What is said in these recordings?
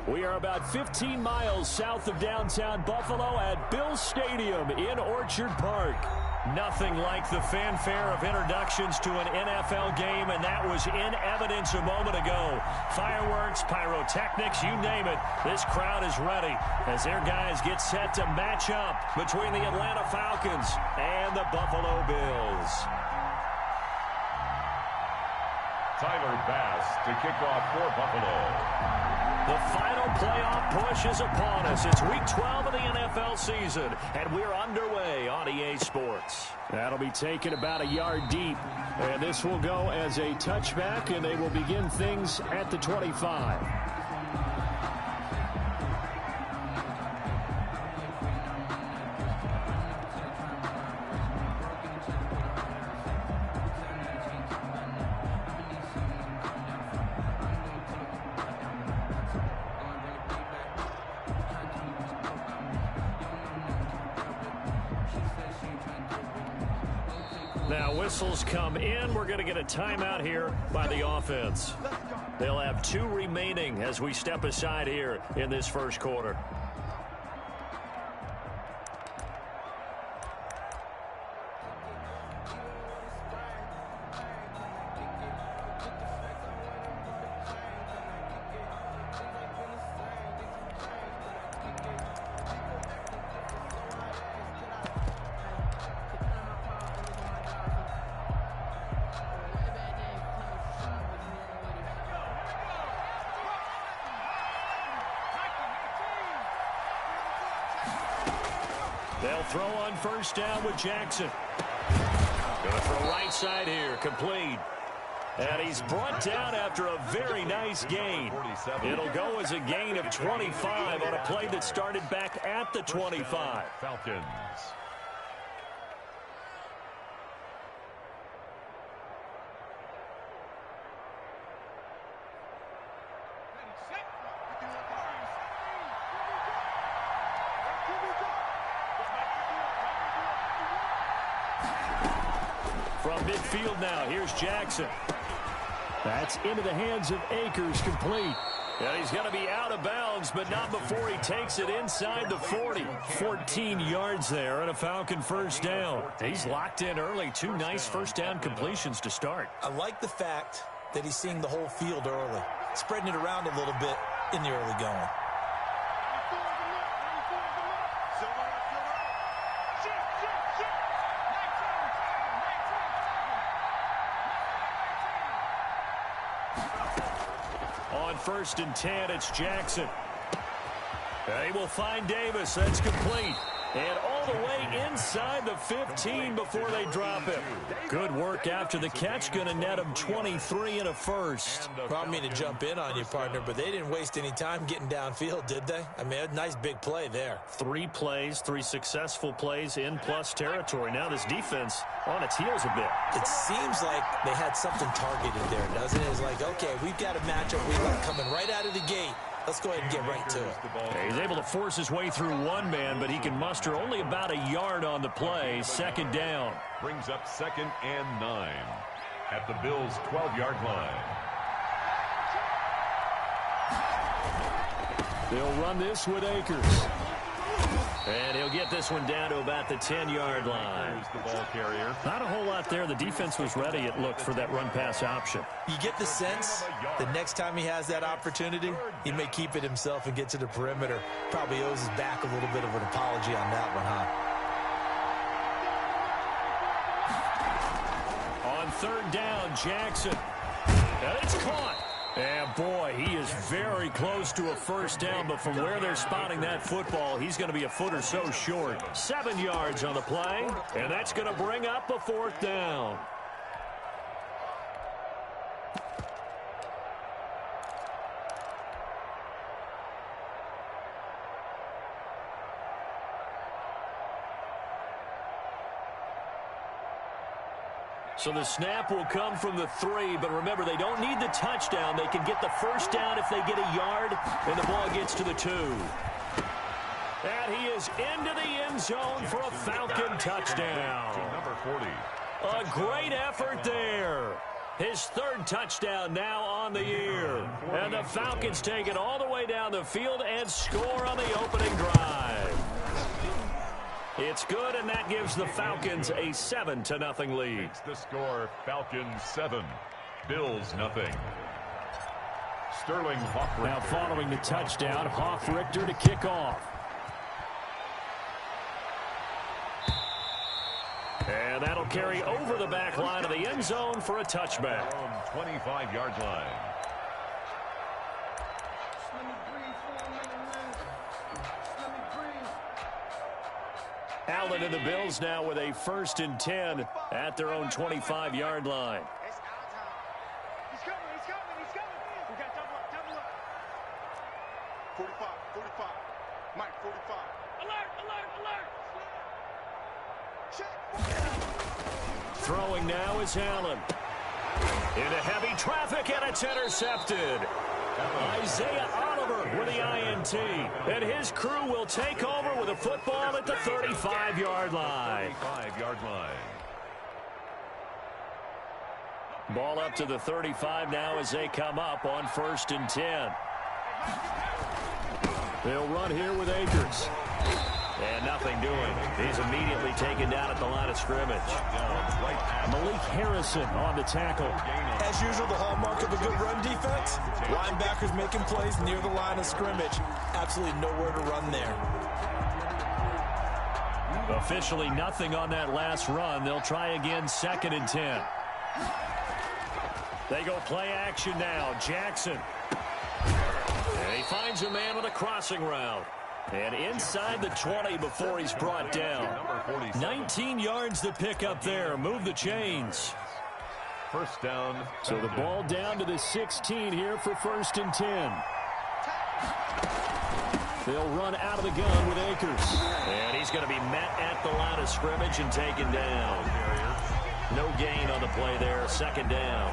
We are about 15 miles south of downtown Buffalo at Bill Stadium in Orchard Park. Nothing like the fanfare of introductions to an NFL game, and that was in evidence a moment ago. Fireworks, pyrotechnics, you name it. This crowd is ready as their guys get set to match up between the Atlanta Falcons and the Buffalo Bills. Tyler Bass to kick off for Buffalo. The final playoff push is upon us. It's Week 12 of the NFL season, and we're underway on EA Sports. That'll be taken about a yard deep, and this will go as a touchback, and they will begin things at the 25. Now whistles come in. We're going to get a timeout here by the offense. They'll have 2 remaining as we step aside here in this first quarter. They'll throw on first down with Jackson. Going to throw right side here, complete. And he's brought down after a very nice gain. It'll go as a gain of 25 on a play that started back at the 25. Falcons. From midfield now, here's Jackson. That's into the hands of Akers, complete. And he's going to be out of bounds, but not before he takes it inside the 40. 14 yards there and a Falcon first down. He's locked in early. 2 nice first down completions to start. I like the fact that he's seeing the whole field early, spreading it around a little bit in the early going. On 1st and 10, it's Jackson. They will find Davis. That's complete. And all the way inside the 15 before they drop him. Good work after the catch. Going to net him 23 and a first. Well, I mean to jump in on you, partner, but they didn't waste any time getting downfield, did they? I mean, a nice big play there. 3 plays, 3 successful plays in plus territory. Now this defense on its heels a bit. It seems like they had something targeted there, doesn't it? It's like, okay, we've got a matchup we like coming right out of the gate. Let's go ahead and get right to it. He's able to force his way through 1 man, but he can muster only about a yard on the play. 2nd down. Brings up 2nd and 9 at the Bills' 12-yard line. They'll run this with Akers. And he'll get this one down to about the 10-yard line. Here's the ball carrier. Not a whole lot there. The defense was ready, it looked, for that run-pass option. You get the sense the next time he has that opportunity, he may keep it himself and get to the perimeter. Probably owes his back a little bit of an apology on that one, huh? On 3rd down, Jackson. And it's caught. And, boy, he is very close to a first down, but from where they're spotting that football, he's going to be a foot or so short. 7 yards on the play, and that's going to bring up a 4th down. So the snap will come from the 3, but remember, they don't need the touchdown. They can get the first down if they get a yard, and the ball gets to the 2. And he is into the end zone for a Falcon touchdown. Number 40. A great effort there. His third touchdown now on the year. And the Falcons take it all the way down the field and score on the opening drive. It's good, and that gives the Falcons a 7-0 lead. It's the score, Falcons 7, Bills nothing. Sterling Hoffrichter. Now following the touchdown, Hoffrichter to kick off. And that'll carry over the back line of the end zone for a touchback. 25-yard line. Allen and the Bills now with a 1st and 10 at their own 25-yard line. He's coming. We got double up. 45. Mike, 45. Alert. Throwing now is Allen. Into heavy traffic, and it's intercepted. Isaiah Oliver with the INT. And his crew will take over with a football at the 35-yard line. 35-yard line. Ball up to the 35 now as they come up on 1st and 10. They'll run here with Akers. And nothing doing. He's immediately taken down at the line of scrimmage. Malik Harrison on the tackle. As usual, the hallmark of a good run defense. Linebackers making plays near the line of scrimmage. Absolutely nowhere to run there. Officially nothing on that last run. They'll try again 2nd and 10. They go play action now. Jackson. And he finds a man with a crossing route. And inside the 20 before he's brought down. 19 yards to pick up there. Move the chains. First down. So the ball down to the 16 here for 1st and 10. They'll run out of the gun with Akers. And he's going to be met at the line of scrimmage and taken down. No gain on the play there. 2nd down.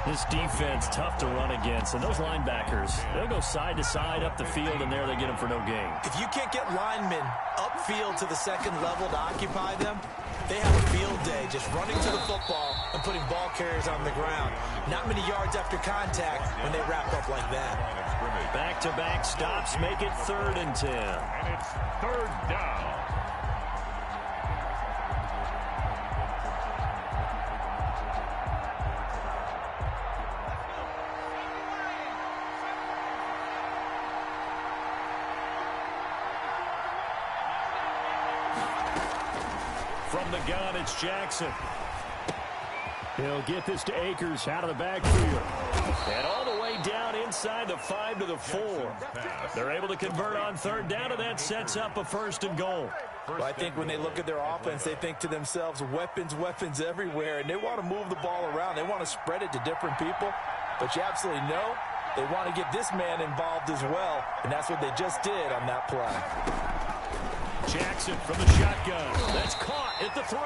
This defense tough to run against, and those linebackers, they'll go side to side up the field, and there they get them for no gain. If you can't get linemen upfield to the 2nd level to occupy them, they have a field day just running to the football and putting ball carriers on the ground. Not many yards after contact when they wrap up like that. Back-to-back stops make it 3rd and 10. And it's 3rd down. From the gun, it's Jackson. He'll get this to Akers out of the backfield. And all the way down inside the 5 to the 4. They're able to convert on 3rd down, and that sets up a 1st and goal. Well, I think when they look at their offense, they think to themselves, weapons everywhere, and they want to move the ball around. They want to spread it to different people. But you absolutely know they want to get this man involved as well, and that's what they just did on that play. Jackson from the shotgun. That's caught at the 3.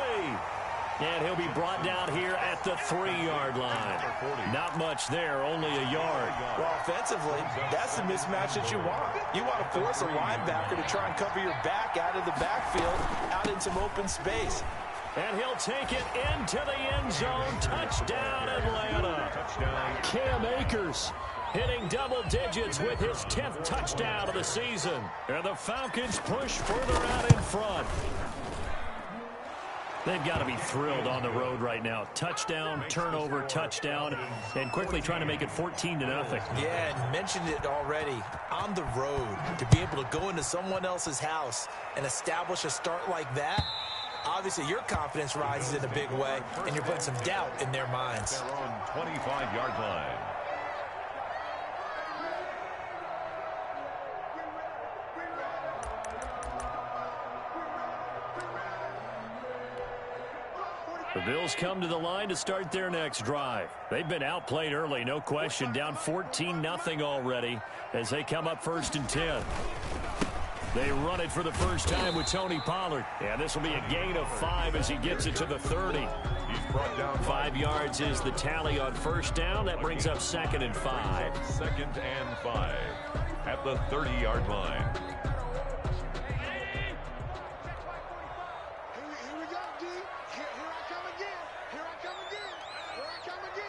And he'll be brought down here at the 3-yard line. Not much there, only a yard. Well, offensively, that's the mismatch that you want. You want to force a linebacker to try and cover your back out of the backfield, out in some open space. And he'll take it into the end zone. Touchdown, Atlanta. Cam Akers hitting double digits with his 10th touchdown of the season. And the Falcons push further out in front. They've got to be thrilled on the road right now. Touchdown, turnover, touchdown, and quickly trying to make it 14-0. Yeah, and mentioned it already. On the road, to be able to go into someone else's house and establish a start like that, obviously your confidence rises in a big way, and you're putting some doubt in their minds. Their own 25-yard line. The Bills come to the line to start their next drive. They've been outplayed early, no question. Down 14-0 already as they come up 1st and 10. They run it for the first time with Tony Pollard. And this will be a gain of 5 as he gets it to the 30. He's brought down 5 yards is the tally on 1st down. That brings up 2nd and 5. 2nd and 5 at the 30-yard line. Here we go, D. Here I come again. Here I come again.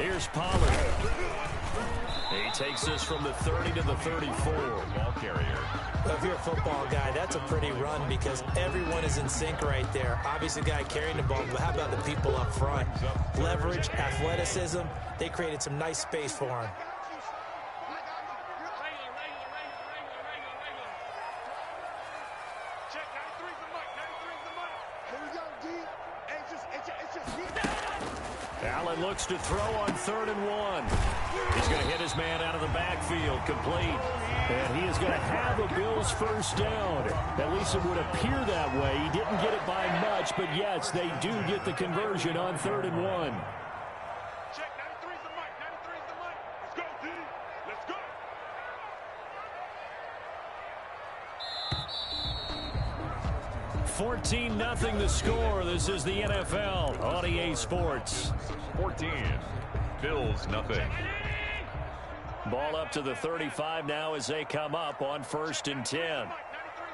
Here's Pollard. He takes this from the 30 to the 34. Ball carrier. Well, if you're a football guy, that's a pretty run because everyone is in sync right there. Obviously, the guy carrying the ball, but how about the people up front? Leverage, athleticism. They created some nice space for him. Allen looks to throw on 3rd and 1. He's going to hit his man out of the backfield, complete. And he is going to have a Bills first down. At least it would appear that way. He didn't get it by much, but yes, they do get the conversion on 3rd and 1. Check, 93's the mic, 93's the mic. Let's go, D. Let's go. 14-0 the score. This is the NFL on EA Sports. 14. Bills nothing. Ball up to the 35 now as they come up on 1st and 10. 93's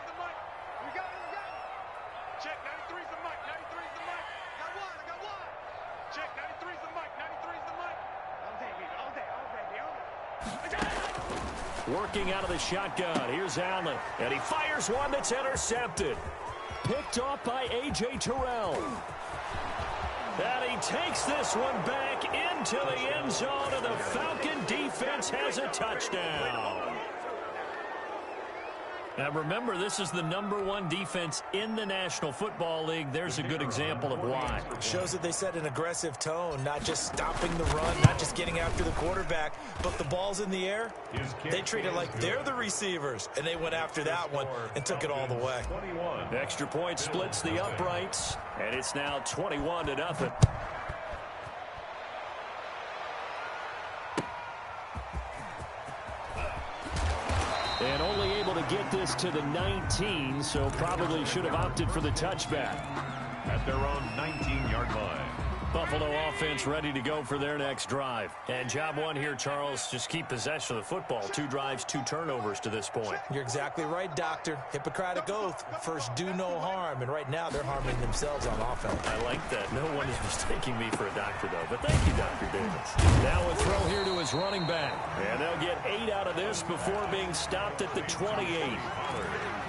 the mic. We got it. Check, 93's the mic, 93's the mic. I got one. Check, 93's the mic, 93's the mic. All day. Working out of the shotgun. Here's Allen. And he fires one that's intercepted. Picked off by A.J. Terrell. And he takes this one back into the end zone, and the Falcon defense has a touchdown. Now remember, this is the #1 defense in the National Football League. There's a good example of why. Shows that they set an aggressive tone, not just stopping the run, not just getting after the quarterback, but the ball's in the air. They treat it like they're the receivers, and they went after that one and took it all the way. Extra point splits the uprights, and it's now 21-0. And only able to get this to the 19, so probably should have opted for the touchback. At their own 19-yard line. Buffalo offense ready to go for their next drive. And job one here, Charles, just keep possession of the football. 2 drives, 2 turnovers to this point. You're exactly right, Doctor. Hippocratic oath. First, do no harm. And right now, they're harming themselves on offense. I like that. No one is mistaking me for a doctor, though. But thank you, Dr. Davis. Now a throw here to his running back. And they'll get 8 out of this before being stopped at the 28.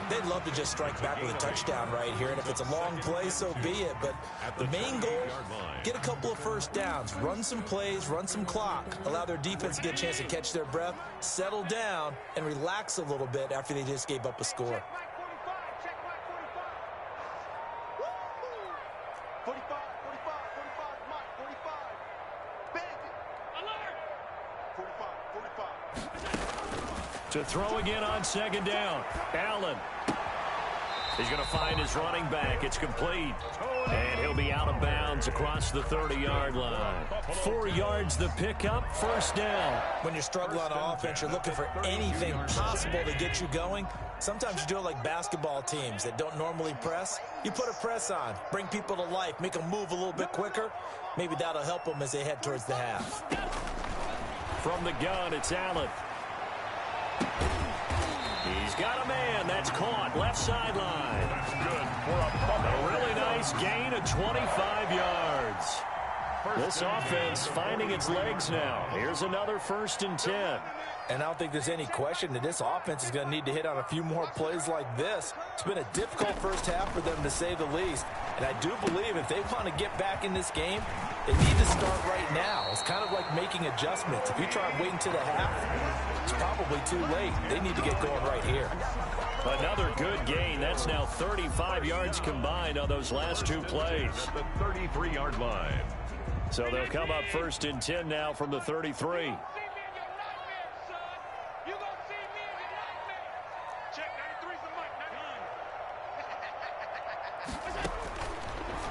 They'd love to just strike back with a touchdown right here, and if it's a long play, so be it. But the main goal, get a couple of first downs, run some plays, run some clock, allow their defense to get a chance to catch their breath, settle down, and relax a little bit after they just gave up a score. 45, Mike, 45. Bandit. Alert. 45. To throw again on 2nd down. Allen. He's going to find his running back. It's complete. And he'll be out of bounds across the 30-yard line. 4 yards the pickup, first down. When you're struggling on offense, you're looking for anything possible to get you going. Sometimes you do it like basketball teams that don't normally press. You put a press on, bring people to life, make them move a little bit quicker. Maybe that'll help them as they head towards the half. From the gun, it's Allen. He's got a man. That's caught. Left sideline. That's good for a really nice gain of 25 yards. This offense finding its legs now. Here's another 1st and 10. And I don't think there's any question that this offense is going to need to hit on a few more plays like this. It's been a difficult first half for them, to say the least. And I do believe if they want to get back in this game, they need to start right now. It's kind of like making adjustments. If you try waiting to the half, it's probably too late. They need to get going right here. Another good gain. That's now 35 yards combined on those last 2 plays. The 33-yard line. So they'll come up 1st and 10 now from the 33.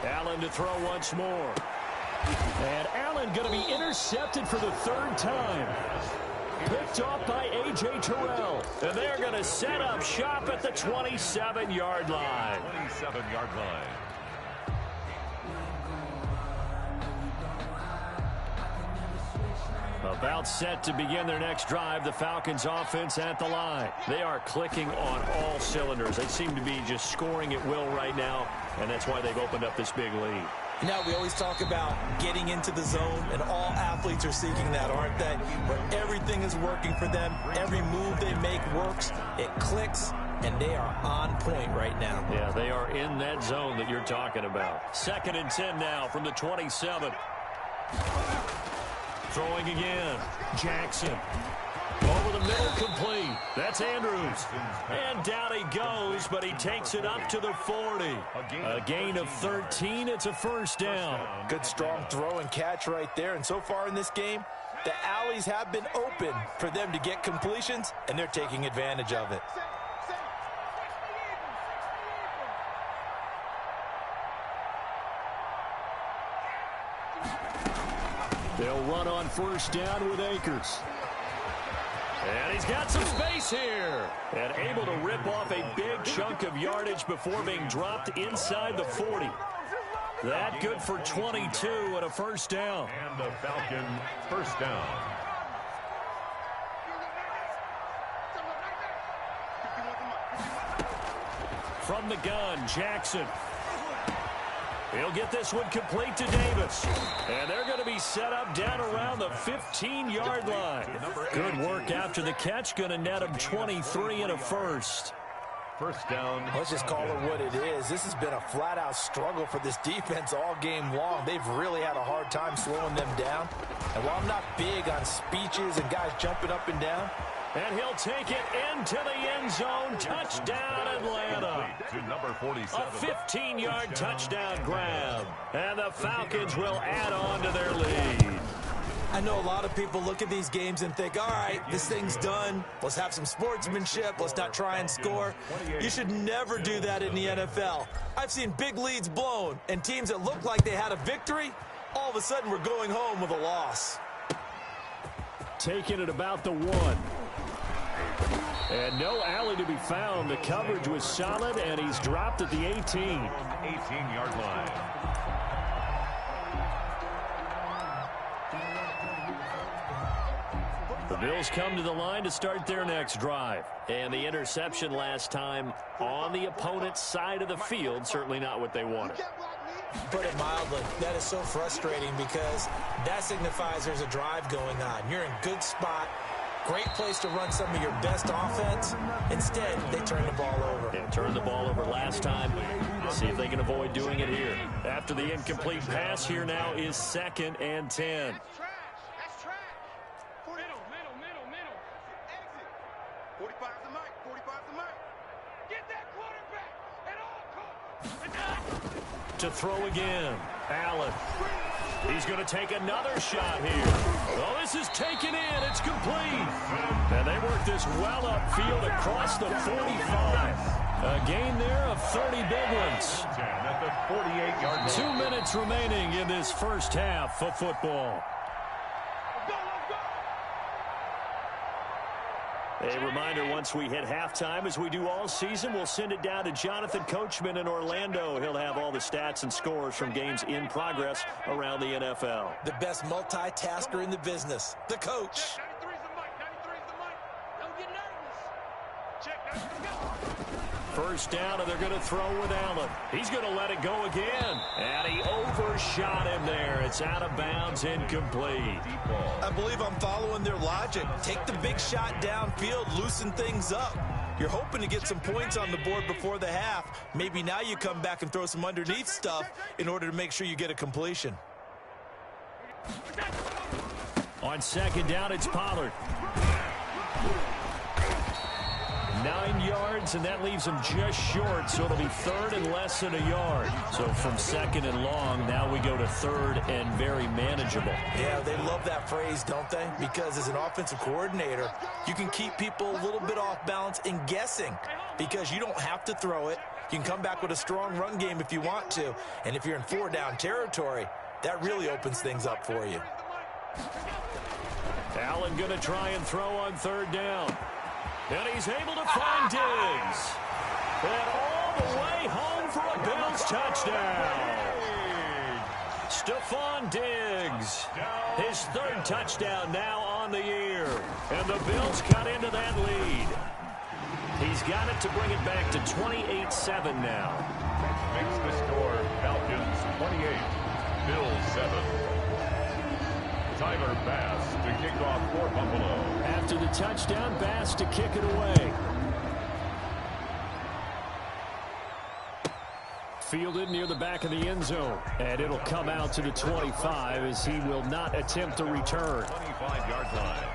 Allen to throw once more. And Allen going to be intercepted for the 3rd time. Picked off by A.J. Terrell. And they're going to set up shop at the 27-yard line. 27-yard line. About set to begin their next drive, the Falcons offense at the line. They are clicking on all cylinders. They seem to be just scoring at will right now, and that's why they've opened up this big lead. Now, we always talk about getting into the zone, and all athletes are seeking that, aren't they? Where everything is working for them, every move they make works, it clicks, and they are on point right now. Yeah, they are in that zone that you're talking about. 2nd and 10 now from the 27. Throwing again. Jackson. Over the middle, complete. That's Andrews. And down he goes, but he takes it up to the 40. A gain of 13. It's a first down. Good, strong throw and catch right there. And so far in this game, the alleys have been open for them to get completions, and they're taking advantage of it. They'll run on first down with Akers. And he's got some space here. And able to rip off a big chunk of yardage before being dropped inside the 40. That good for 22 and a first down. And the Falcon first down. From the gun, Jackson. He'll get this one complete to Davis. And they're going to be set up down around the 15-yard line. Good work after the catch. Going to net him 23 and a first. First down. Let's just call it what it is. This has been a flat-out struggle for this defense all game long. They've really had a hard time slowing them down. And while I'm not big on speeches and guys jumping up and down, and he'll take it into the end zone. Touchdown, Atlanta. To number 47. A 15-yard touchdown grab. And the Falcons will add on to their lead. I know a lot of people look at these games and think, all right, this thing's done. Let's have some sportsmanship. Let's not try and score. You should never do that in the NFL. I've seen big leads blown, and teams that look like they had a victory, all of a sudden we're going home with a loss. Taking it about the 1. And no alley to be found. The coverage was solid, and he's dropped at the 18. 18-yard line. The Bills come to the line to start their next drive. And the interception last time on the opponent's side of the field, certainly not what they wanted. Put it mildly, that is so frustrating because that signifies there's a drive going on. You're in good spot. Great place to run some of your best offense. Instead, they turn the ball over. They turned the ball over last time. See if they can avoid doing it here. After the incomplete pass, here now is 2nd and 10. That's trash. Middle. Exit. 45's the mic. 45's the mic. Get that quarterback at all costs. To throw again. Allen. He's going to take another shot here. Oh, this is taken in. It's complete. And they work this well upfield across the 45. A gain there of 30 big ones. At the 48-yard line. 2 minutes remaining in this first half of football. A reminder, once we hit halftime, as we do all season, we'll send it down to Jonathan Coachman in Orlando. He'll have all the stats and scores from games in progress around the NFL. The best multitasker in the business, the coach. 93's the mic. 93's the mic. Don't get nervous. Check. First down, and they're going to throw with Allen. He's going to let it go again. And he overshot him there. It's out of bounds, incomplete. I believe I'm following their logic. Take the big shot downfield, loosen things up. You're hoping to get some points on the board before the half. Maybe now you come back and throw some underneath stuff in order to make sure you get a completion. On second down, it's Pollard. 9 yards, and that leaves him just short, so it'll be 3rd and less than a yard. So from 2nd and long, now we go to 3rd and very manageable. Yeah, they love that phrase, don't they? Because as an offensive coordinator, you can keep people a little bit off balance and guessing because you don't have to throw it. You can come back with a strong run game if you want to, and if you're in 4-down territory, that really opens things up for you. Allen going to try and throw on 3rd down. And he's able to find Diggs. And all the way home for a Bills touchdown. Stephon Diggs. His 3rd touchdown now on the year. And the Bills cut into that lead. He's got it to bring it back to 28-7 now. Makes the score Falcons 28. Bills 7. Tyler Bass to kick off for Buffalo. After the touchdown, Bass to kick it away. Fielded near the back of the end zone. And it'll come out to the 25 as he will not attempt to return. 25-yard line.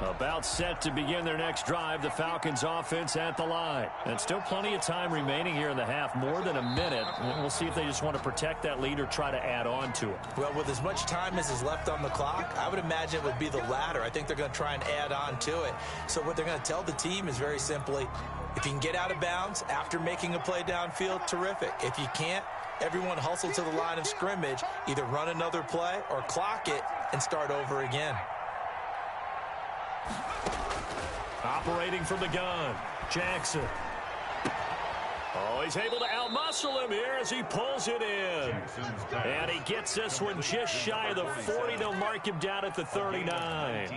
About set to begin their next drive. The Falcons offense at the line. And still plenty of time remaining here in the half. More than a minute. We'll see if they just want to protect that lead or try to add on to it. Well, with as much time as is left on the clock, I would imagine it would be the latter. I think they're going to try and add on to it. So what they're going to tell the team is very simply, if you can get out of bounds after making a play downfield, terrific. If you can't, everyone hustle to the line of scrimmage, either run another play or clock it and start over again. Operating from the gun, Jackson. Oh, he's able to outmuscle him here as he pulls it in. And he gets this one just shy of the 40. They'll mark him down at the 39.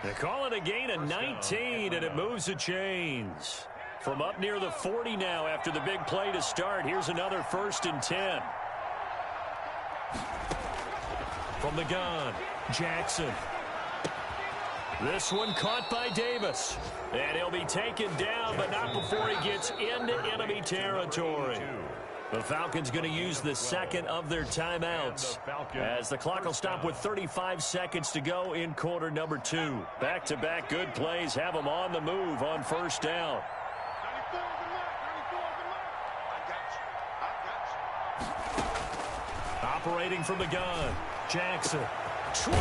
They call it a gain of 19, and it moves the chains. From up near the 40 now after the big play to start. Here's another 1st and 10. From the gun, Jackson. This one caught by Davis. And he'll be taken down, but not before he gets into enemy territory. The Falcons going to use the second of their timeouts as the clock will stop with 35 seconds to go in quarter number 2. Back-to-back good plays have them on the move on 1st down. Operating from the gun, Jackson. 20!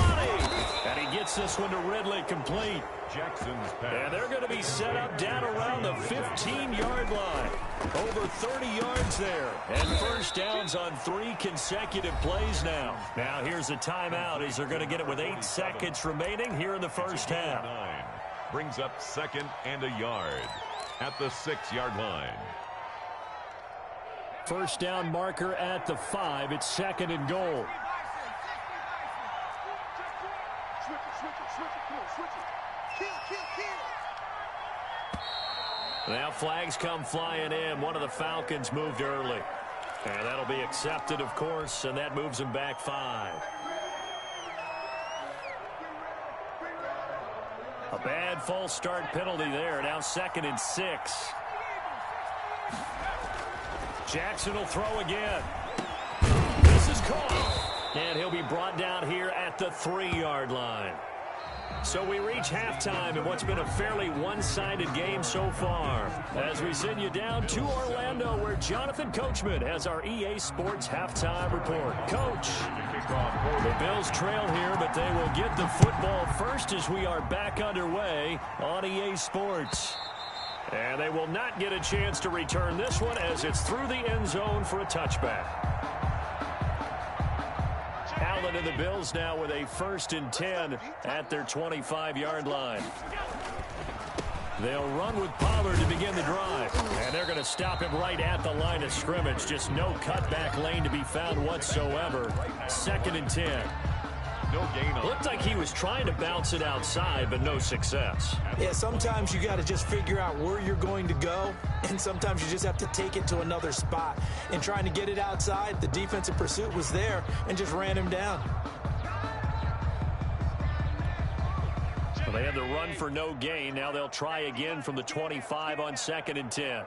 And he gets this one to Ridley complete. Jackson's pass. And they're going to be set up down around the 15-yard line. Over 30 yards there. And 1st downs on 3 consecutive plays now. Now here's a timeout as they're going to get it with 8 seconds remaining here in the 1st half. 9 brings up 2nd and a yard at the 6-yard line. 1st down marker at the 5. It's 2nd and goal. Now flags come flying in. One of the Falcons moved early. And that'll be accepted, of course, and that moves him back 5. A bad false start penalty there. Now 2nd and 6. Jackson will throw again. This is caught. And he'll be brought down here at the 3-yard line. So we reach halftime in what's been a fairly one-sided game so far. As we send you down to Orlando, where Jonathan Coachman has our EA Sports halftime report. Coach, the Bills trail here, but they will get the football first as we are back underway on EA Sports. And they will not get a chance to return this one as it's through the end zone for a touchback. Allen and the Bills now with a 1st and 10 at their 25-yard line. They'll run with Pollard to begin the drive. And they're going to stop him right at the line of scrimmage. Just no cutback lane to be found whatsoever. 2nd and 10. No gain on. Looked like he was trying to bounce it outside, but no success. Yeah, sometimes you got to just figure out where you're going to go, and sometimes you just have to take it to another spot. In trying to get it outside, the defensive pursuit was there and just ran him down. Well, they had the run for no gain. Now they'll try again from the 25 on 2nd and 10.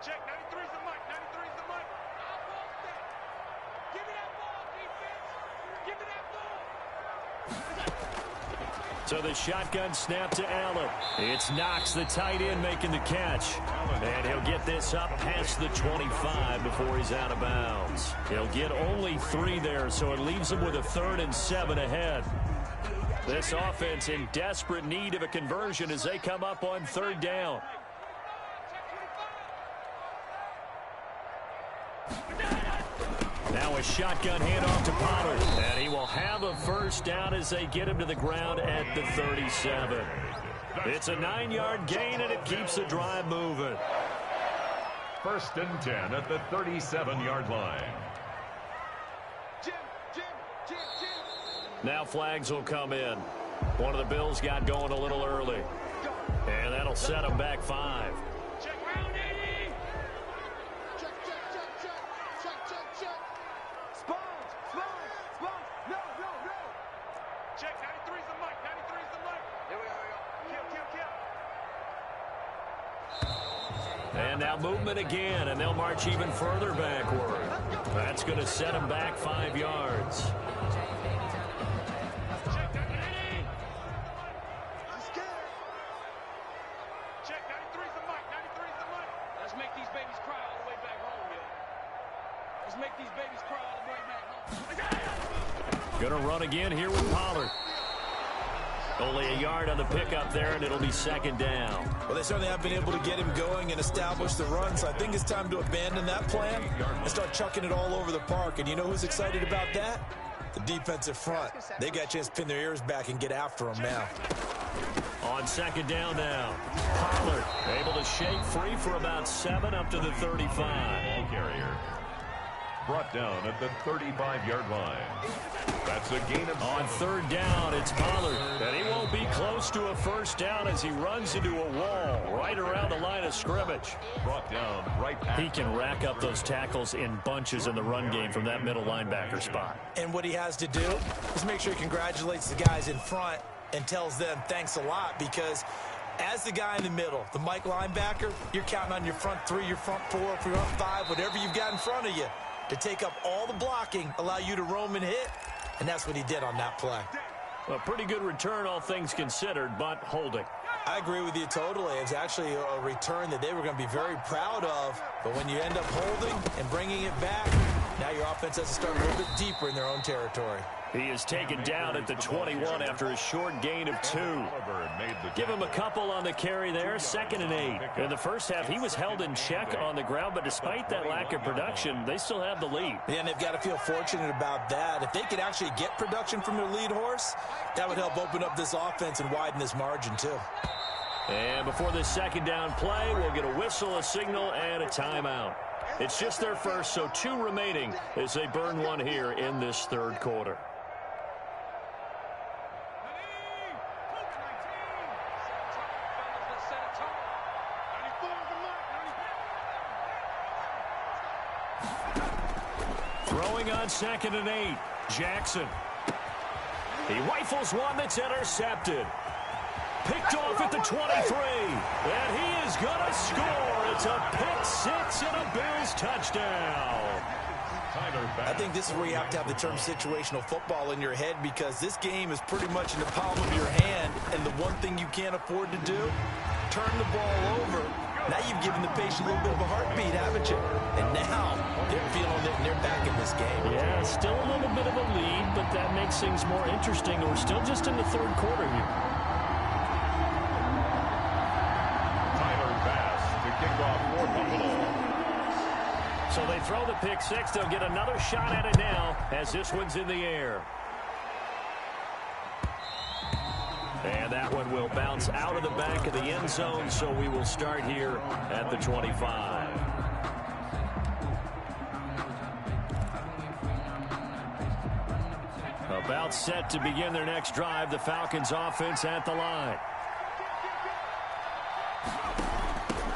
So the shotgun snap to Allen. It's Knox, the tight end, making the catch. And he'll get this up past the 25 before he's out of bounds. He'll get only 3 there, so it leaves him with a 3rd and 7 ahead. This offense in desperate need of a conversion as they come up on 3rd down. Now a shotgun handoff to Pollard. And he will have a 1st down as they get him to the ground at the 37. It's a 9-yard gain, and it keeps the drive moving. 1st and 10 at the 37-yard line. Now flags will come in. One of the Bills got going a little early. And that'll set them back 5. Check, 93's the mic, 93's the mic. Here we go. Kill. And now movement again, and they'll march even further backward. That's going to set them back 5 yards. Going to run again here with Pollard. Only a yard on the pickup there, and it'll be second down. Well, they certainly have been able to get him going and establish the run, so I think it's time to abandon that plan and start chucking it all over the park. And you know who's excited about that? The defensive front. They got a chance to pin their ears back and get after him now. On second down now. Pollard able to shake free for about 7 up to the 35. Ball carrier brought down at the 35-yard line. That's a gain of 7. On third down, it's Pollard. And he won't be close to a first down as he runs into a wall right around the line of scrimmage. Brought down right at. He can rack up those tackles in bunches in the run game from that middle linebacker spot. And what he has to do is make sure he congratulates the guys in front and tells them thanks a lot, because as the guy in the middle, the Mike linebacker, you're counting on your front 3, your front 4, your front 5, whatever you've got in front of you to take up all the blocking, allow you to roam and hit, and that's what he did on that play. A pretty good return, all things considered, but holding. I agree with you totally. It's actually a return that they were going to be very proud of, but when you end up holding and bringing it back, now your offense has to start a little bit deeper in their own territory. He is taken down at the 21 after a short gain of 2. Give him a couple on the carry there, 2nd and 8. In the first half, he was held in check on the ground, but despite that lack of production, they still have the lead. Yeah, and they've got to feel fortunate about that. If they could actually get production from their lead horse, that would help open up this offense and widen this margin too. And before this second down play, we'll get a whistle, a signal, and a timeout. It's just their first, so 2 remaining as they burn one here in this third quarter. Throwing on 2nd and 8, Jackson. He rifles one that's intercepted. Picked off at the 23, and he is going to score. It's a pick 6 and a Bills touchdown. I think this is where you have to have the term situational football in your head, because this game is pretty much in the palm of your hand, and the one thing you can't afford to do, turn the ball over. Now you've given the patient a little bit of a heartbeat, haven't you? And now they're feeling it, and they're back in this game. Yeah, still a little bit of a lead, but that makes things more interesting. We're still just in the third quarter here. So they throw the pick 6. They'll get another shot at it now as this one's in the air. And that one will bounce out of the back of the end zone, so we will start here at the 25. About set to begin their next drive, the Falcons offense at the line.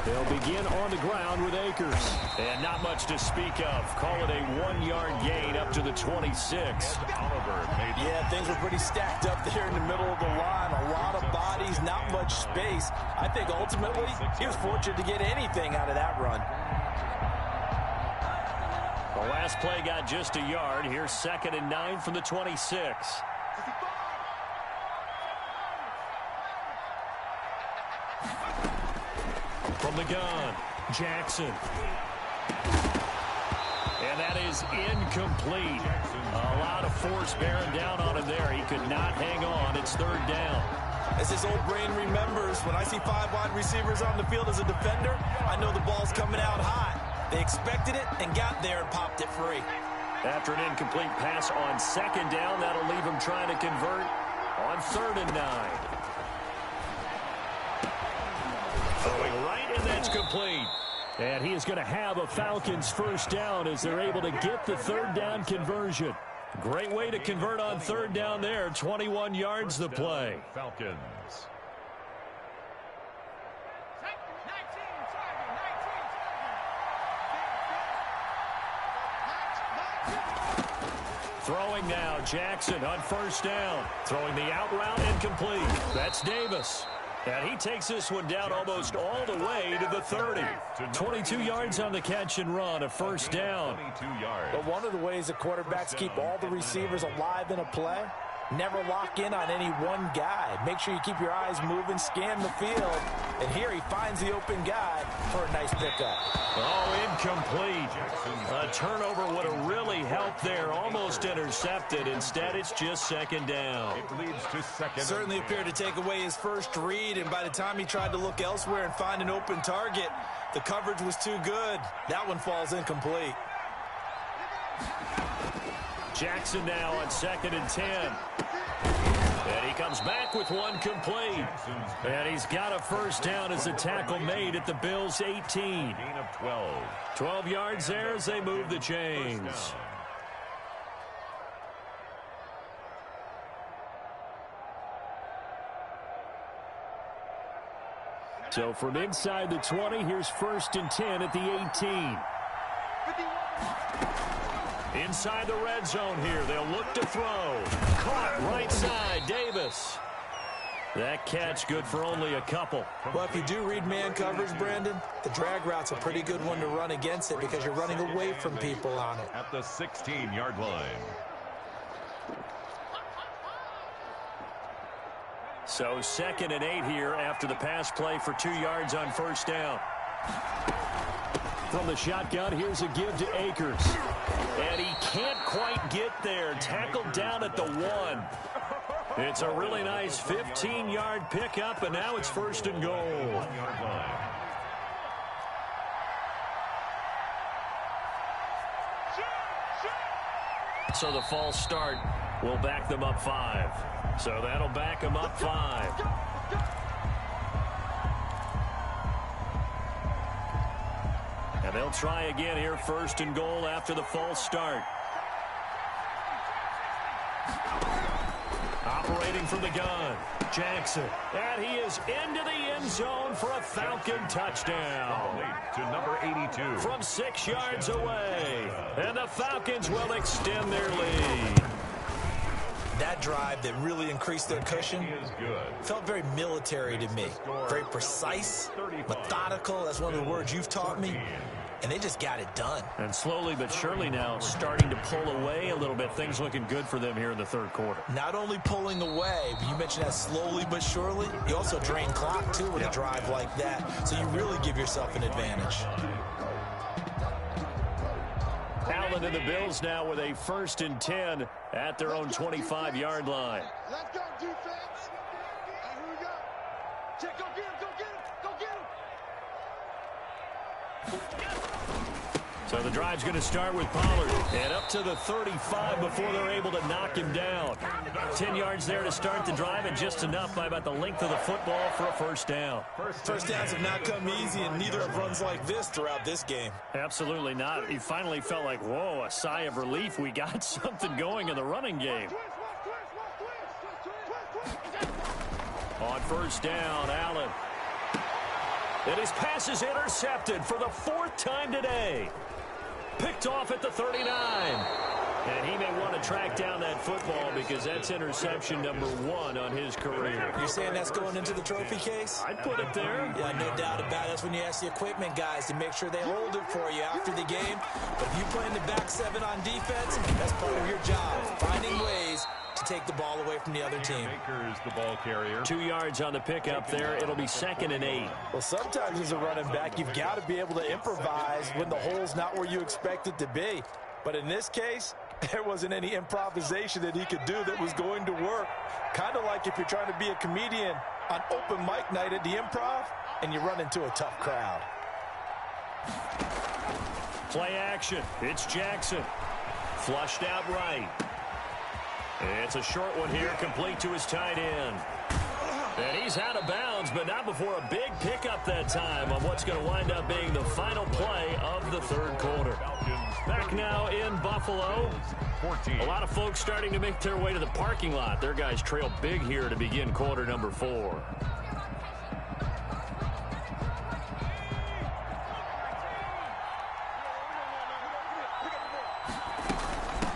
They'll begin on the ground with Akers. And not much to speak of. Call it a 1-yard gain up to the 26. Yeah, things were pretty stacked up there in the middle of the line. A lot of bodies, not much space. I think ultimately he was fortunate to get anything out of that run. The last play got just a yard. Here's 2nd and 9 from the 26. From the gun, Jackson. And that is incomplete. A lot of force bearing down on him there. He could not hang on. It's 3rd down. As his old brain remembers, when I see 5 wide receivers on the field as a defender, I know the ball's coming out hot. They expected it and got there and popped it free. After an incomplete pass on 2nd down, that'll leave him trying to convert on 3rd and 9. Throwing right, and that's complete. And he is going to have a Falcons first down as they're able to get the 3rd down conversion. Great way to convert on 3rd down there. 21 yards the play. Falcons. Throwing now, Jackson on first down. Throwing the out route incomplete. That's Davis. And he takes this one down almost all the way to the 30. 22 yards on the catch and run, a first down. But one of the ways the quarterbacks keep all the receivers alive in a play, never lock in on any one guy. Make sure you keep your eyes moving, scan the field. And here he finds the open guy for a nice pickup. Oh, incomplete. A turnover would have really helped there. Almost intercepted. Instead, it's just second down. It leads to second. Certainly appeared to take away his first read, and by the time he tried to look elsewhere and find an open target, the coverage was too good. That one falls incomplete. Jackson now on 2nd and 10. And he comes back with one complete. And he's got a first down as a tackle made at the Bills' 18. Gain of 12. 12 yards there as they move the chains. So from inside the 20, here's 1st and 10 at the 18. Inside the red zone here. They'll look to throw. Caught right side, Davis. That catch good for only a couple. Well, if you do read man coverage, Brandon, the drag route's a pretty good one to run against it because you're running away from people on it. At the 16-yard line. So 2nd and 8 here after the pass play for 2 yards on first down. From the shotgun, here's a give to Akers. And he can't quite get there. Tackled down at the 1. It's a really nice 15-yard pickup, and now it's 1st and goal. So the false start will back them up 5. So that'll back them up 5. And they'll try again here, 1st and goal after the false start. Operating from the gun, Jackson. And he is into the end zone for a Falcon touchdown. To number 82. From 6 yards away. And the Falcons will extend their lead. That drive that really increased their cushion felt very military to me. Very precise, methodical. That's one of the words you've taught me. And they just got it done. And slowly but surely now starting to pull away a little bit. Things looking good for them here in the 3rd quarter. Not only pulling away, but you mentioned that slowly but surely. You also drain clock, too, with a drive like that. So you really give yourself an advantage. Allen and the Bills now with a 1st and 10 at their own 25-yard line. Let's go, defense. Here we go. Check, go get him, go get him, go get him. So the drive's going to start with Pollard. And up to the 35 before they're able to knock him down. 10 yards there to start the drive, and just enough by about the length of the football for a first down. First downs have not come easy, and neither have runs like this throughout this game. Absolutely not. He finally felt like, whoa, a sigh of relief. We got something going in the running game. On first down, Allen. And his pass is intercepted for the 4th time today. Picked off at the 39. And he may want to track down that football because that's interception number 1 on his career. You're saying that's going into the trophy case? I'd put it there. Yeah, no doubt about it. That's when you ask the equipment guys to make sure they hold it for you after the game. But if you play in the back 7 on defense, that's part of your job. Finding ways to take the ball away from the other team. Baker's the ball carrier. 2 yards on the pickup there. It'll be 2nd and 8. Well, sometimes as a running back, you've got to be able to improvise when the hole's not where you expect it to be. But in this case, there wasn't any improvisation that he could do that was going to work. Kind of like if you're trying to be a comedian on open mic night at the Improv and you run into a tough crowd. Play action. It's Jackson. Flushed out right. It's a short one here, complete to his tight end. And he's out of bounds, but not before a big pickup that time on what's going to wind up being the final play of the 3rd quarter. Back now in Buffalo. A lot of folks starting to make their way to the parking lot. Their guys trail big here to begin quarter number 4.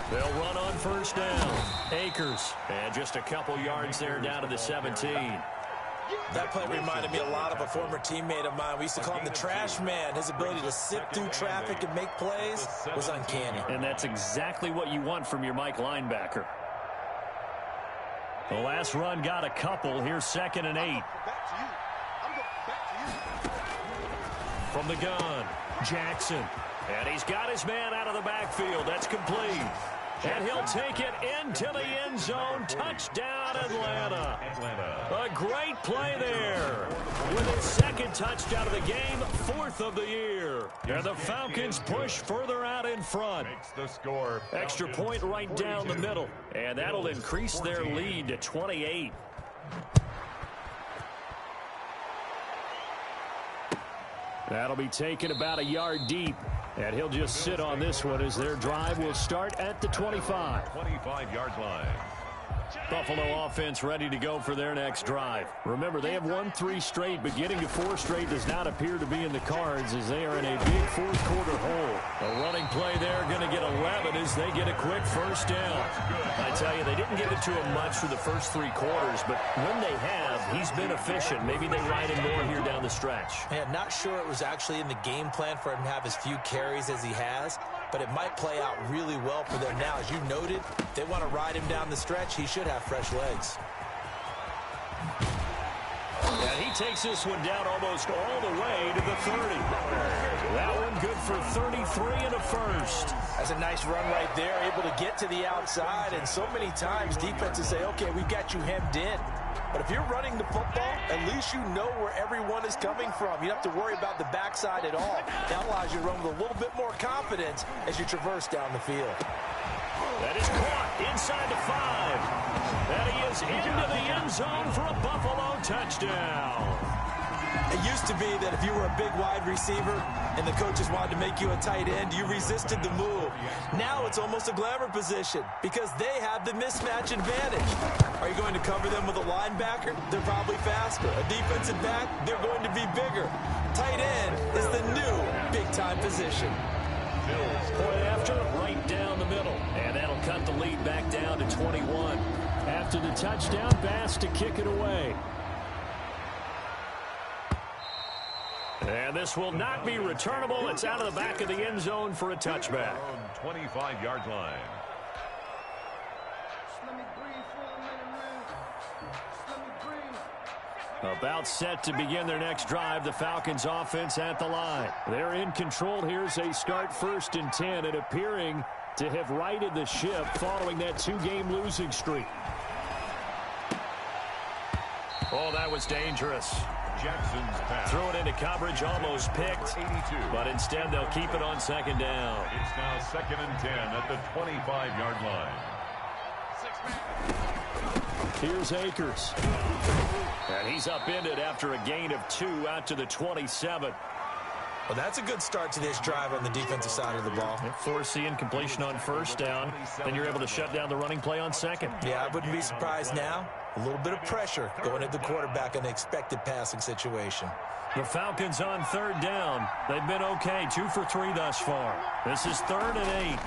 They'll run on first down. Akers. And just a couple yards there down to the 17. That play reminded me a lot of a former teammate of mine. We used to call him the trash man. His ability to sift through traffic and make plays was uncanny. And that's exactly what you want from your Mike linebacker. The last run got a couple. Here's 2nd and 8. From the gun, Jackson. And he's got his man out of the backfield. That's complete. And he'll take it into the end zone. Touchdown, Atlanta. A great play there. With his 2nd touchdown of the game, 4th of the year. And the Falcons push further out in front. Extra point right down the middle. And that'll increase their lead to 28. That'll be taken about a yard deep. And he'll just sit on this one as their drive will start at the 25. 25-yard line. Buffalo offense ready to go for their next drive. Remember, they have won 3 straight, but getting to 4 straight does not appear to be in the cards as they are in a big fourth-quarter hole. A running play there, going to get 11 as they get a quick first down. I tell you, they didn't give it to him much for the first 3 quarters, but when they have, he's been efficient. Maybe they ride him more here down the stretch. Man, not sure it was actually in the game plan for him to have as few carries as he has, but it might play out really well for them now. As you noted, they want to ride him down the stretch. He should have fresh legs. And he takes this one down almost all the way to the 30. That one good for 33 and a first. That's a nice run right there, able to get to the outside. And so many times defenses say, okay, we've got you hemmed in. But if you're running the football, at least you know where everyone is coming from. You don't have to worry about the backside at all. That allows you to run with a little bit more confidence as you traverse down the field. That is caught inside the 5. And he is into the end zone for a Buffalo touchdown. It used to be that if you were a big wide receiver and the coaches wanted to make you a tight end, you resisted the move. Now it's almost a glamour position because they have the mismatch advantage. Are you going to cover them with a linebacker? They're probably faster. A defensive back? They're going to be bigger. Tight end is the new big-time position. Point after, right down the middle. And that'll cut the lead back down to 21. After the touchdown pass to kick it away. And this will not be returnable. It's out of the back of the end zone for a touchback. 25-yard line. About set to begin their next drive, the Falcons offense at the line. They're in control here as they start 1st and 10 and appearing to have righted the ship following that 2-game losing streak. Oh, that was dangerous. Jackson's pass. Threw it into coverage, almost picked. 82. But instead, they'll keep it on 2nd down. It's now 2nd and 10 at the 25-yard line. Here's Akers. And he's upended after a gain of 2 out to the 27. Well, that's a good start to this drive on the defensive side of the ball. Force the incompletion on 1st down. Then you're able to shut down the running play on 2nd. Yeah, I wouldn't be surprised now. A little bit of pressure going at the quarterback in the expected passing situation. The Falcons on 3rd down. They've been okay, 2 for 3 thus far. This is 3rd and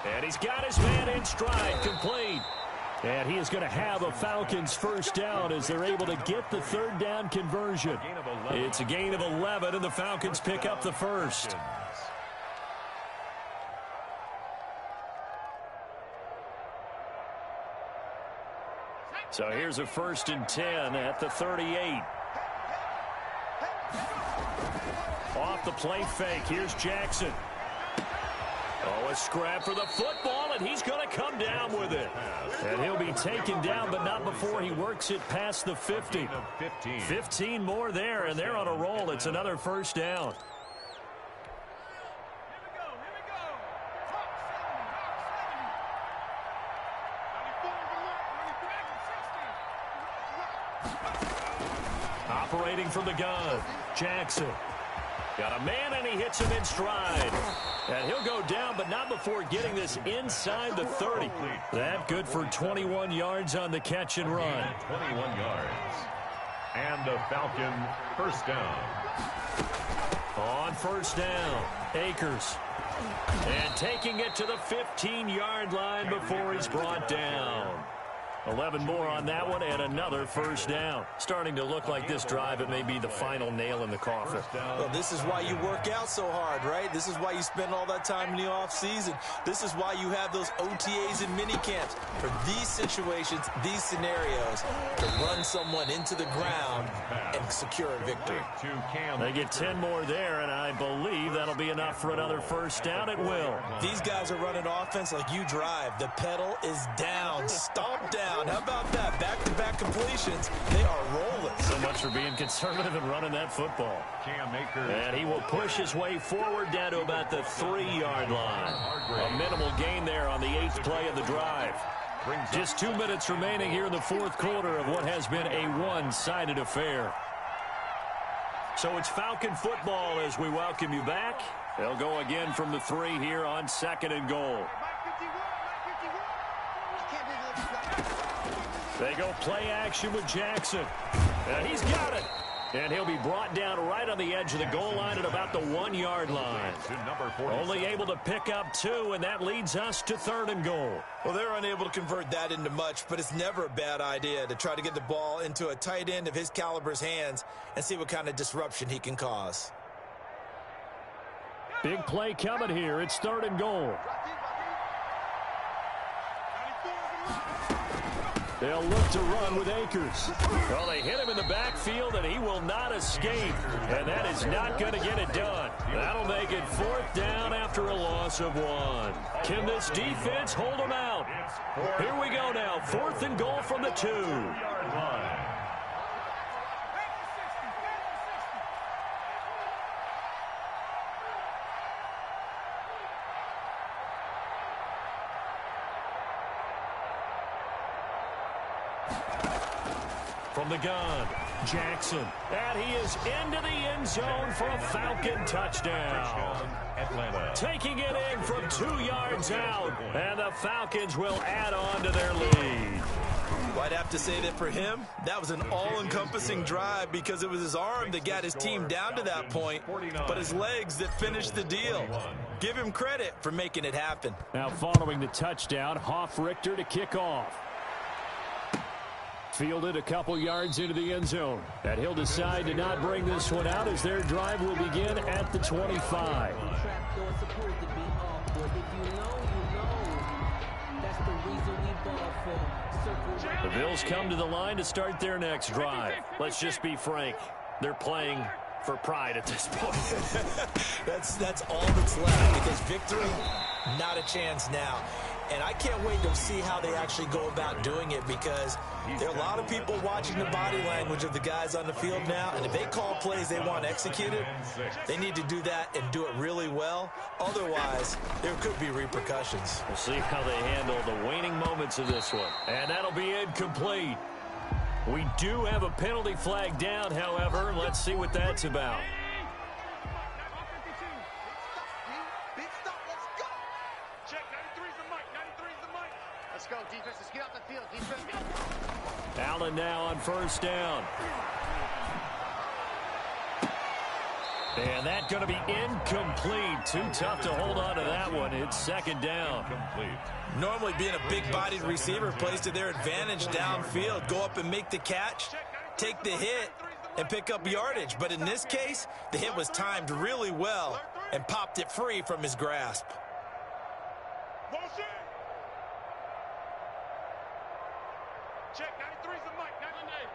8. And he's got his man in stride, complete. And he is going to have a Falcons first down as they're able to get the 3rd down conversion. It's a gain of 11, and the Falcons pick up the first. So here's a 1st and 10 at the 38. Off the play fake, here's Jackson. Oh, a scrap for the football, and he's going to come down with it. And he'll be taken down, but not before he works it past the 50. 15 more there, and they're on a roll. It's another first down. Operating from the gun, Jackson. Got a man, and he hits him in stride. And he'll go down, but not before getting this inside the 30. That good for 21 yards on the catch and run. 21 yards. And a Falcon first down. On 1st down, Akers. And taking it to the 15-yard line before he's brought down. 11 more on that one and another first down. Starting to look like this drive, it may be the final nail in the coffin. Well, this is why you work out so hard, right? This is why you spend all that time in the offseason. This is why you have those OTAs and mini camps. For these situations, these scenarios, to run someone into the ground and secure a victory. They get 10 more there, and I believe that'll be enough for another first down. It will. These guys are running offense like you drive. The pedal is down, stomp down. How about that? Back-to-back completions. They are rolling. So much for being conservative and running that football. And he will push his way forward down to about the 3-yard line. A minimal gain there on the 8th play of the drive. Just 2 minutes remaining here in the fourth quarter of what has been a one-sided affair. So it's Falcon football as we welcome you back. They'll go again from the 3 here on 2nd and goal. They go play action with Jackson. And he's got it. And he'll be brought down right on the edge of the goal line at about the 1-yard line. Only able to pick up 2, and that leads us to 3rd and goal. Well, they're unable to convert that into much, but it's never a bad idea to try to get the ball into a tight end of his caliber's hands and see what kind of disruption he can cause. Big play coming here. It's 3rd and goal. They'll look to run with Akers. Well, they hit him in the backfield, and he will not escape. And that is not going to get it done. That'll make it 4th down after a loss of 1. Can this defense hold him out? Here we go now. 4th and goal from the 2. From the gun, Jackson. And he is into the end zone for a Falcon touchdown. Taking it in from 2 yards out. And the Falcons will add on to their lead. Well, I'd have to say that for him, that was an all-encompassing drive because it was his arm that got his team down to that point, but his legs that finished the deal. Give him credit for making it happen. Now following the touchdown, Hoff-Richter to kick off. Fielded a couple yards into the end zone. And he'll decide to not bring this one out as their drive will begin at the 25. The Bills come to the line to start their next drive. Let's just be frank. They're playing for pride at this point. That's all that's left because victory, not a chance now. And I can't wait to see how they actually go about doing it because there are a lot of people watching the body language of the guys on the field now. And if they call plays they want executed, they need to do that and do it really well. Otherwise, there could be repercussions. We'll see how they handle the waning moments of this one. And that'll be incomplete. We do have a penalty flag down, however. Let's see what that's about. Allen now on first down. And that's going to be incomplete. Too tough to hold on to that one. It's 2nd down. Normally being a big-bodied receiver plays to their advantage downfield. Go up and make the catch, take the hit, and pick up yardage. But in this case, the hit was timed really well and popped it free from his grasp. Check, 93's the mic, 98.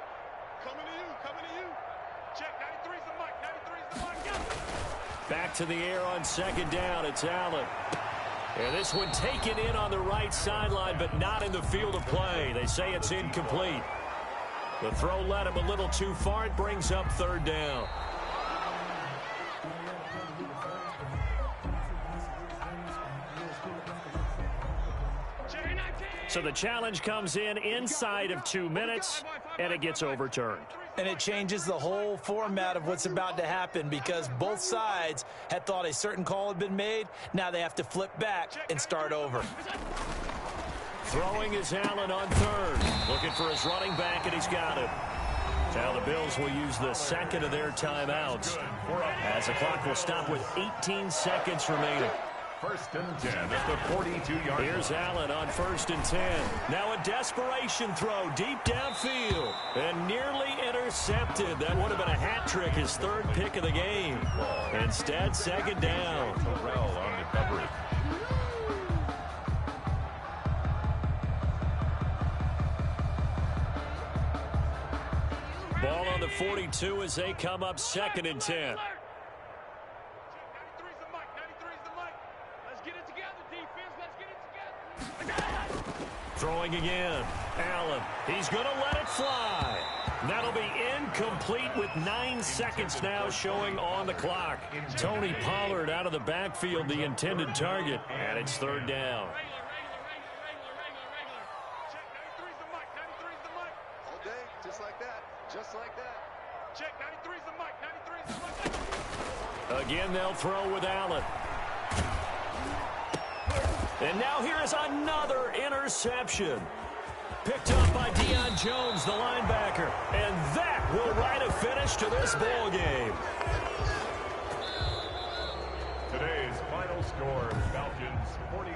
Coming to you. Check, 93's the mic, 93's the mic. Back to the air on 2nd down. It's Allen. And this one taken in on the right sideline, but not in the field of play. They say it's incomplete. The throw led him a little too far. It brings up 3rd down. So the challenge comes in inside of 2 minutes, and it gets overturned. And it changes the whole format of what's about to happen because both sides had thought a certain call had been made. Now they have to flip back and start over. Throwing is Allen on 3rd. Looking for his running back, and he's got it. Now the Bills will use the 2nd of their timeouts as the clock will stop with 18 seconds remaining. First and 10 at the 42-yard line. Here's Allen on 1st and 10. Now a desperation throw deep downfield and nearly intercepted. That would have been a hat trick, his 3rd pick of the game. Instead, 2nd down. Terrell on the coverage. Ball on the 42 as they come up 2nd and 10. Throwing again. Allen. He's going to let it fly. That'll be incomplete with 9 seconds now showing on the clock. Tony Pollard out of the backfield, the intended target, and it's 3rd down. Check, 93's the mic, 93's the mic. All day, just like that, just like that. Check, 93's the mic, 93's the mic. Again, they'll throw with Allen. And now here is another interception. Picked up by Deion Jones, the linebacker. And that will write a finish to this ball game. Today's final score, Falcons 49.